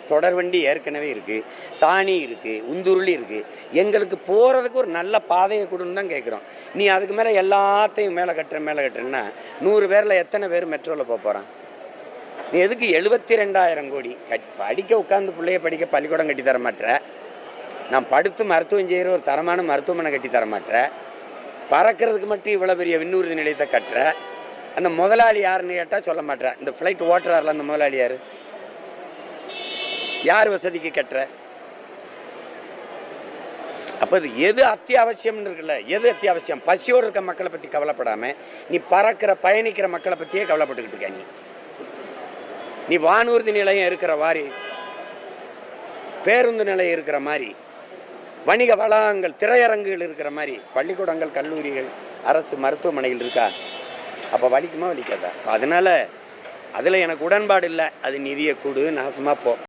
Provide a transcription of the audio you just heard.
தொடர்வண்டி ஏற்கனவே இருக்குது, தானி இருக்குது, உந்துருளி இருக்குது. எங்களுக்கு போகிறதுக்கு ஒரு நல்ல பாதையை கொடுன்னு தான் கேட்குறோம். நீ அதுக்கு மேலே எல்லாத்தையும் மேலே கட்டுறேன்னா 100 பேரில் எத்தனை பேர் மெட்ரோவில் போகிறான்? நீ எதுக்கு 72,000 கோடி படிக்க உட்காந்து பிள்ளைய படிக்க பள்ளிக்கூடம் கட்டி தர மாட்டேற, நான் படுத்து மருத்துவம் செய்கிற ஒரு தரமான மருத்துவமனை கட்டி தர மாட்டேற, பறக்கிறதுக்கு மட்டும் இவ்வளோ பெரிய விண்ணூர்தி நிலையத்தை கட்டுற. அந்த முதலாளி யாருன்னு கேட்டால் சொல்ல மாட்டேற. இந்த ஃப்ளைட் ஓட்டுறாருல அந்த முதலாளி யார் வசதிக்கு கட்டுற? அப்போ இது எது அத்தியாவசியம்னு இருக்குல்ல, எது அத்தியாவசியம்? பசியோடு இருக்க மக்களை பற்றி கவலைப்படாமல் நீ பறக்கிற பயணிக்கிற மக்களை பற்றியே கவலைப்பட்டுக்கிட்டு இருக்க. நீ வானூர்தி நிலையம் இருக்கிற மாதிரி, பேருந்து நிலையம் இருக்கிற மாதிரி, வணிக வளாகங்கள் திரையரங்குகள் இருக்கிற மாதிரி பள்ளிக்கூடங்கள் கல்லூரிகள் அரசு மருத்துவமனைகள் இருக்கா? அப்போ வலிக்குமா வலிக்காதா? அதனால அதில் எனக்கு உடன்பாடு இல்லை. அது நிதியை கொடு, நாசமாக போ.